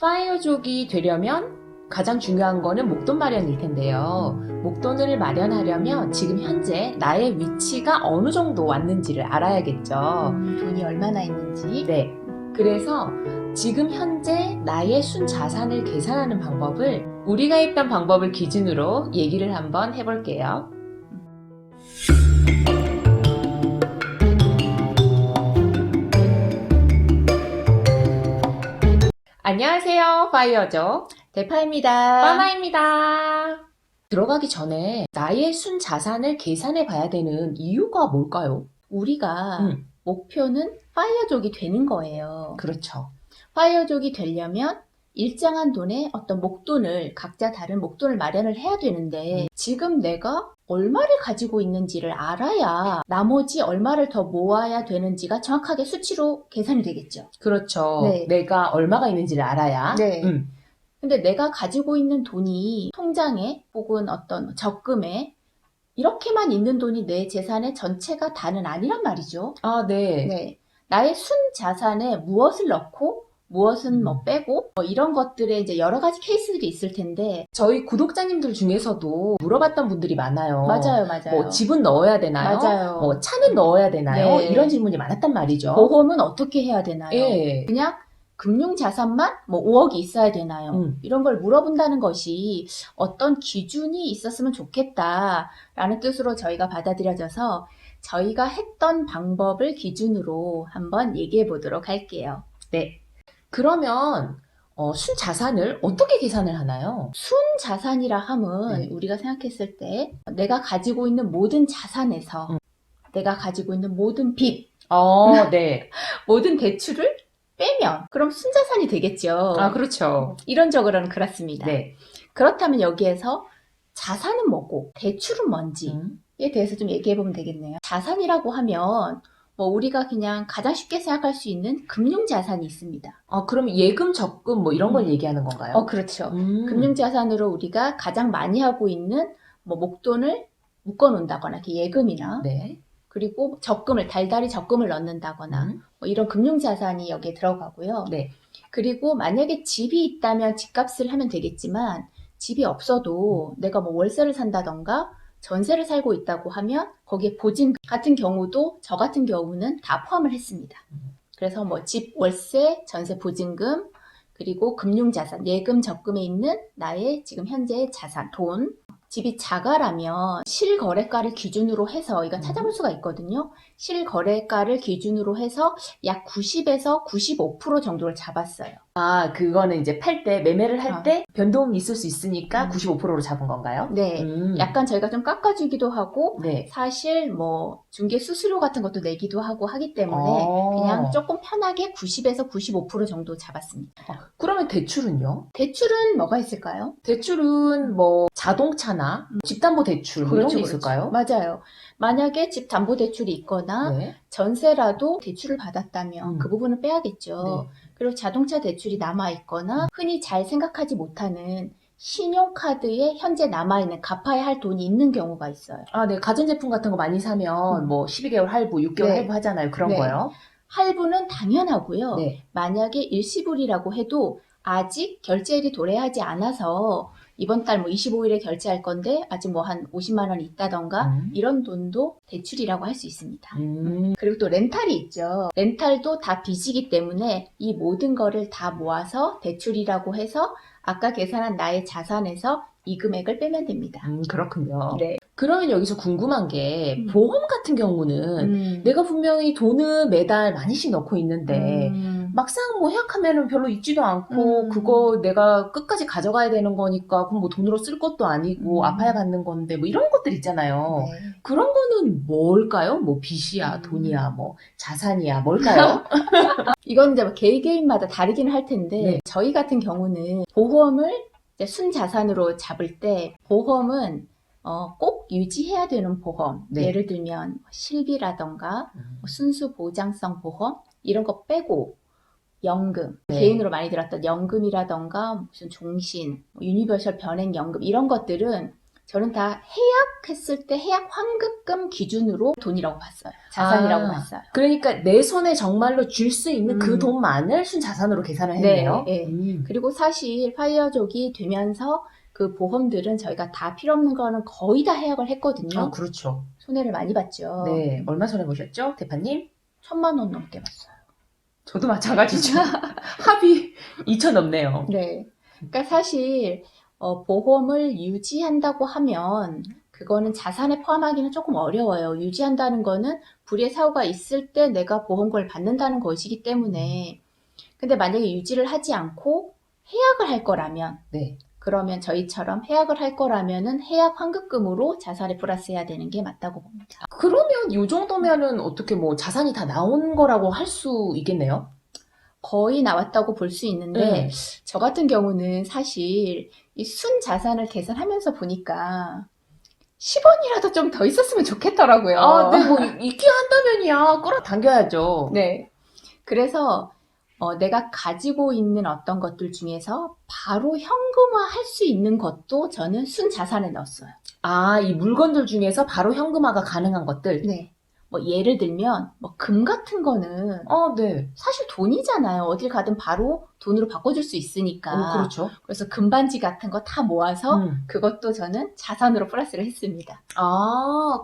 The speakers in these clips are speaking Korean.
파이어족이 되려면 가장 중요한 거는 목돈 마련일 텐데요. 목돈을 마련하려면 지금 현재 나의 위치가 어느 정도 왔는지를 알아야겠죠. 돈이 얼마나 있는지. 네. 그래서 지금 현재 나의 순자산을 계산하는 방법을 우리가 했던 방법을 기준으로 얘기를 한번 해볼게요. 안녕하세요. 파이어족 대파입니다. 빠마입니다. 들어가기 전에 나의 순자산을 계산해 봐야 되는 이유가 뭘까요? 우리가 목표는 파이어족이 되는 거예요. 그렇죠. 파이어족이 되려면 일정한 돈의 어떤 목돈을, 각자 다른 목돈을 마련을 해야 되는데 지금 내가 얼마를 가지고 있는지를 알아야 나머지 얼마를 더 모아야 되는지가 정확하게 수치로 계산이 되겠죠. 그렇죠. 네. 내가 얼마가 있는지를 알아야. 네. 근데 내가 가지고 있는 돈이 통장에 혹은 어떤 적금에 이렇게만 있는 돈이 내 재산의 전체가 다는 아니란 말이죠. 아, 네. 네. 나의 순자산에 무엇을 넣고 무엇은 뭐 빼고 이런 것들에 이제 여러 가지 케이스들이 있을 텐데 저희 구독자님들 중에서도 물어봤던 분들이 많아요. 맞아요. 뭐 집은 넣어야 되나요? 맞아요. 뭐 차는 넣어야 되나요? 네. 이런 질문이 많았단 말이죠. 보험은 어떻게 해야 되나요? 예. 그냥 금융자산만 뭐 5억이 있어야 되나요? 이런 걸 물어본다는 것이 어떤 기준이 있었으면 좋겠다라는 뜻으로 저희가 받아들여져서 저희가 했던 방법을 기준으로 한번 얘기해 보도록 할게요. 네. 그러면 순자산을 어떻게 계산을 하나요? 순자산이라 함은 네. 우리가 생각했을 때 내가 가지고 있는 모든 자산에서 내가 가지고 있는 모든 빚, 네. 모든 대출을 빼면 그럼 순자산이 되겠죠. 아, 그렇죠. 이론적으로는 그렇습니다. 네. 그렇다면 여기에서 자산은 뭐고 대출은 뭔지에 대해서 좀 얘기해 보면 되겠네요. 자산이라고 하면 뭐 우리가 그냥 가장 쉽게 생각할 수 있는 금융자산이 있습니다. 아, 그럼 예금, 적금 뭐 이런 걸 얘기하는 건가요? 그렇죠. 금융자산으로 우리가 가장 많이 하고 있는 뭐 목돈을 묶어 놓는다거나 이렇게 예금이나 네. 그리고 적금을 달달이 적금을 넣는다거나 뭐 이런 금융자산이 여기에 들어가고요. 네. 그리고 만약에 집이 있다면 집값을 하면 되겠지만 집이 없어도 내가 뭐 월세를 산다던가 전세를 살고 있다고 하면 거기에 보증금 같은 경우도 저 같은 경우는 다 포함을 했습니다. 그래서 뭐 집, 월세, 전세 보증금 그리고 금융자산, 예금, 적금에 있는 나의 지금 현재의 자산, 돈. 집이 자가라면 실거래가를 기준으로 해서 이거 찾아볼 수가 있거든요. 실거래가를 기준으로 해서 약 90에서 95% 정도를 잡았어요. 아, 그거는 이제 팔 때, 매매를 할 때 변동이 있을 수 있으니까 95%로 잡은 건가요? 네. 약간 저희가 좀 깎아주기도 하고 네. 사실 뭐 중개 수수료 같은 것도 내기도 하고 하기 때문에 그냥 조금 편하게 90에서 95% 정도 잡았습니다. 그러면 대출은요? 대출은 뭐가 있을까요? 대출은 뭐 자동차나 집담보대출 뭐 이런 게 있을까요? 맞아요. 만약에 집담보대출이 있거나 네. 전세라도 대출을 받았다면 그 부분은 빼야겠죠. 네. 그리고 자동차 대출이 남아있거나 흔히 잘 생각하지 못하는 신용카드에 현재 남아있는 갚아야 할 돈이 있는 경우가 있어요. 아, 네. 가전제품 같은 거 많이 사면 뭐 12개월 할부, 6개월 네. 할부 하잖아요. 그런 네. 거요. 할부는 당연하고요. 네. 만약에 일시불이라고 해도 아직 결제일이 도래하지 않아서 이번 달 뭐 25일에 결제할 건데 아직 뭐 한 50만 원이 있다던가 이런 돈도 대출이라고 할 수 있습니다. 그리고 또 렌탈이 있죠. 렌탈도 다 빚이기 때문에 이 모든 거를 다 모아서 대출이라고 해서 아까 계산한 나의 자산에서 이 금액을 빼면 됩니다. 그렇군요. 네. 그러면 여기서 궁금한 게 보험 같은 경우는 내가 분명히 돈은 매달 많이씩 넣고 있는데 막상 뭐 해약하면은 별로 있지도 않고 그거 내가 끝까지 가져가야 되는 거니까 그럼 뭐 돈으로 쓸 것도 아니고 아파야 받는 건데 뭐 이런 것들 있잖아요. 네. 그런 거는 뭘까요? 뭐 빚이야, 돈이야, 뭐 자산이야, 뭘까요? 이건 이제 뭐 개개인마다 다르긴 할 텐데 네. 저희 같은 경우는 보험을 이제 순자산으로 잡을 때 보험은 꼭 유지해야 되는 보험, 네. 예를 들면 실비라던가 뭐 순수보장성 보험 이런 거 빼고 연금, 네. 개인으로 많이 들었던 연금이라던가 무슨 종신, 유니버셜 변액연금 이런 것들은 저는 다 해약했을 때 해약 환급금 기준으로 돈이라고 봤어요. 자산이라고 봤어요. 그러니까 내 손에 정말로 줄 수 있는 그 음. 돈만을 순자산으로 계산을 했네요. 네. 그리고 사실 파이어족이 되면서 그 보험들은 저희가 다 필요 없는 거는 거의 다 해약을 했거든요. 그렇죠. 손해를 많이 봤죠. 네. 얼마 손해 보셨죠, 대파님? 1,000만 원 넘게 봤어요. 저도 마찬가지죠. 합이 2천 넘네요. 네. 그러니까 사실 보험을 유지한다고 하면 그거는 자산에 포함하기는 조금 어려워요. 유지한다는 거는 불의의 사고가 있을 때 내가 보험금을 받는다는 것이기 때문에. 근데 만약에 유지를 하지 않고 해약을 할 거라면, 네. 그러면 저희처럼 해약을 할 거라면은 해약 환급금으로 자산에 플러스해야 되는 게 맞다고 봅니다. 그러면 이 정도면은 어떻게 뭐 자산이 다 나온 거라고 할 수 있겠네요? 거의 나왔다고 볼 수 있는데, 저 같은 경우는 사실 이 순 자산을 계산하면서 보니까 10원이라도 좀 더 있었으면 좋겠더라고요. 네, 뭐 있게 한다면이야 끌어당겨야죠. 네. 그래서 내가 가지고 있는 어떤 것들 중에서 바로 현금화 할 수 있는 것도 저는 순 자산에 넣었어요. 이 물건들 중에서 바로 현금화가 가능한 것들. 네. 뭐 예를 들면 뭐 금 같은 거는 네. 사실 돈이잖아요. 어딜 가든 바로 돈으로 바꿔줄 수 있으니까. 그렇죠. 그래서 금반지 같은 거 다 모아서 그것도 저는 자산으로 플러스를 했습니다.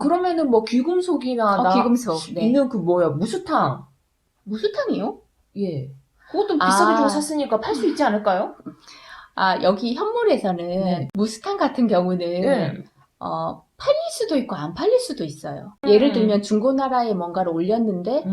그러면은 뭐 귀금속이나 귀금속. 네. 있는 그 무수탕. 무수탕이요? 예. 그것도 비싸게 주고 샀으니까 팔 수 있지 않을까요? 여기 현물에서는 무스탕 같은 경우는 팔릴 수도 있고 안 팔릴 수도 있어요. 예를 들면 중고나라에 뭔가를 올렸는데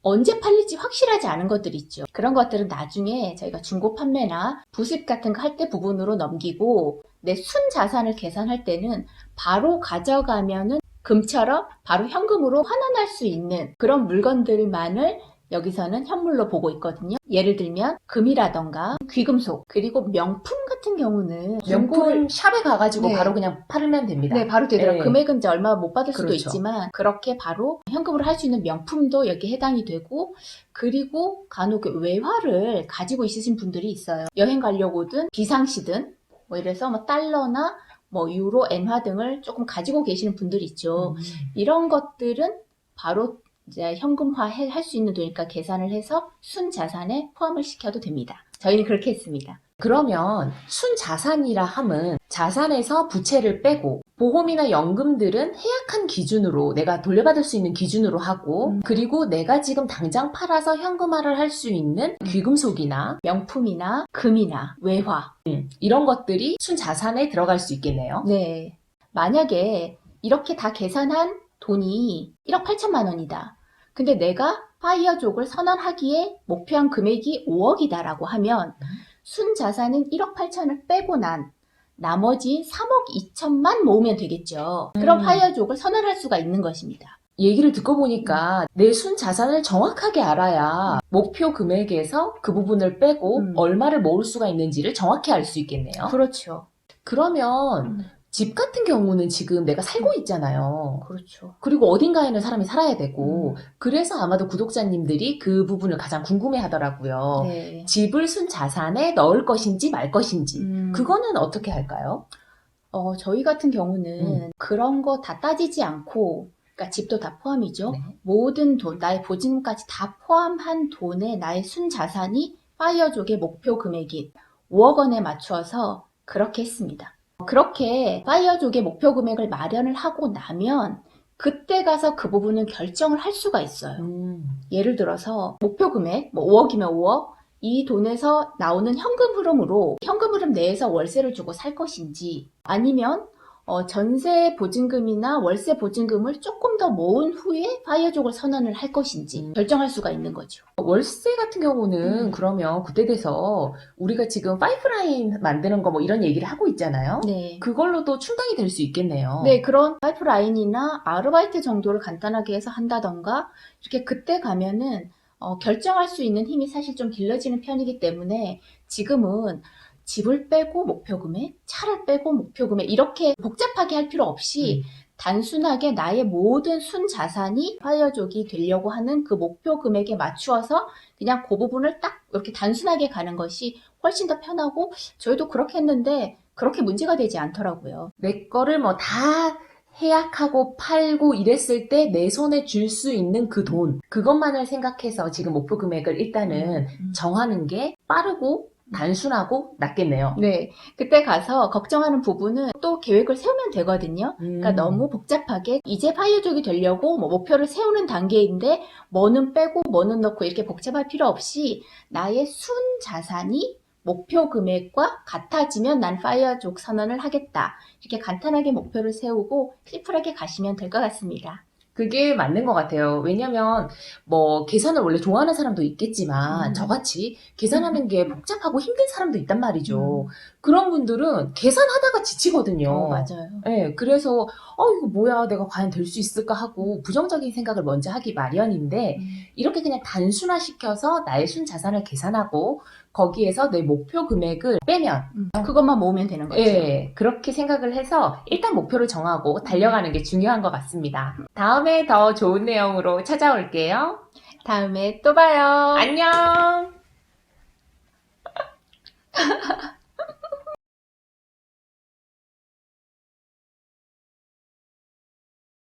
언제 팔릴지 확실하지 않은 것들 있죠. 그런 것들은 나중에 저희가 중고 판매나 부습 같은 거 할 때 부분으로 넘기고 내 순 자산을 계산할 때는 바로 가져가면은 금처럼 바로 현금으로 환원할 수 있는 그런 물건들만을 여기서는 현물로 보고 있거든요. 예를 들면 금이라던가 귀금속, 그리고 명품 같은 경우는 명품 샵에 가가지고 네. 바로 그냥 팔면 됩니다. 네, 바로 되더라고요. 네. 금액은 이제 얼마 못 받을 수도 그렇죠. 있지만 그렇게 바로 현금으로 할 수 있는 명품도 여기에 해당이 되고, 그리고 간혹 외화를 가지고 있으신 분들이 있어요. 여행 가려고든 비상시든 뭐 이래서 뭐 달러나 뭐 유로, 엔화 등을 조금 가지고 계시는 분들이 있죠. 이런 것들은 바로 이제 현금화 할 수 있는 돈이니까 계산을 해서 순 자산에 포함을 시켜도 됩니다. 저희는 그렇게 했습니다. 그러면 순자산이라 함은 자산에서 부채를 빼고 보험이나 연금들은 해약한 기준으로 내가 돌려받을 수 있는 기준으로 하고 그리고 내가 지금 당장 팔아서 현금화를 할 수 있는 귀금속이나 명품이나 금이나 외화 이런 것들이 순자산에 들어갈 수 있겠네요. 네. 만약에 이렇게 다 계산한 돈이 1억 8천만 원이다. 근데 내가 파이어족을 선언하기에 목표한 금액이 5억이다라고 하면 순자산은 1억 8천을 빼고 난 나머지 3억 2천만 모으면 되겠죠. 그럼 파이어족을 선언할 수가 있는 것입니다. 얘기를 듣고 보니까 내 순자산을 정확하게 알아야 목표 금액에서 그 부분을 빼고 얼마를 모을 수가 있는지를 정확히 알 수 있겠네요. 그렇죠. 그러면 집 같은 경우는 지금 내가 살고 있잖아요. 그렇죠. 그리고 어딘가에는 사람이 살아야 되고 그래서 아마도 구독자님들이 그 부분을 가장 궁금해 하더라고요. 네. 집을 순자산에 넣을 것인지 말 것인지 그거는 어떻게 할까요? 저희 같은 경우는 그런 거 다 따지지 않고, 그러니까 집도 다 포함이죠. 네. 모든 돈, 나의 보증금까지 다 포함한 돈에 나의 순자산이 파이어족의 목표 금액인 5억 원에 맞추어서 그렇게 했습니다. 그렇게 파이어족의 목표 금액을 마련을 하고 나면 그때 가서 그 부분은 결정을 할 수가 있어요. 예를 들어서 목표 금액, 뭐 5억이면 5억, 이 돈에서 나오는 현금 흐름으로 현금 흐름 내에서 월세를 주고 살 것인지, 아니면 전세 보증금이나 월세 보증금을 조금 더 모은 후에 파이어족을 선언을 할 것인지 결정할 수가 있는 거죠. 월세 같은 경우는 그러면 그때 돼서 우리가 지금 파이프라인 만드는 거 뭐 이런 얘기를 하고 있잖아요. 네. 그걸로도 충당이 될 수 있겠네요. 네, 그런 파이프라인이나 아르바이트 정도를 간단하게 해서 한다던가 이렇게 그때 가면은 결정할 수 있는 힘이 사실 좀 길러지는 편이기 때문에 지금은 집을 빼고 목표 금액, 차를 빼고 목표 금액 이렇게 복잡하게 할 필요 없이 단순하게 나의 모든 순 자산이 파이어족이 되려고 하는 그 목표 금액에 맞추어서 그냥 그 부분을 딱 이렇게 단순하게 가는 것이 훨씬 더 편하고, 저희도 그렇게 했는데 그렇게 문제가 되지 않더라고요. 내 거를 뭐 다 해약하고 팔고 이랬을 때 내 손에 줄 수 있는 그 돈, 그것만을 생각해서 지금 목표 금액을 일단은 정하는 게 빠르고 단순하고 낫겠네요. 네. 그때 가서 걱정하는 부분은 또 계획을 세우면 되거든요. 그러니까 너무 복잡하게 이제 파이어족이 되려고 뭐 목표를 세우는 단계인데 뭐는 빼고 뭐는 넣고 이렇게 복잡할 필요 없이 나의 순 자산이 목표 금액과 같아지면 난 파이어족 선언을 하겠다. 이렇게 간단하게 목표를 세우고 심플하게 가시면 될 것 같습니다. 그게 맞는 것 같아요. 왜냐면 뭐 계산을 원래 좋아하는 사람도 있겠지만 저같이 계산하는 게 복잡하고 힘든 사람도 있단 말이죠. 그런 분들은 계산하다가 지치거든요. 맞아요. 네, 그래서 이거 뭐야, 내가 과연 될 수 있을까 하고 부정적인 생각을 먼저 하기 마련인데 이렇게 그냥 단순화시켜서 나의 순자산을 계산하고 거기에서 내 목표 금액을 빼면 그것만 모으면 되는 거죠. 네, 그렇게 생각을 해서 일단 목표를 정하고 달려가는 게 중요한 것 같습니다. 다음에 더 좋은 내용으로 찾아올게요. 다음에 또 봐요. 안녕!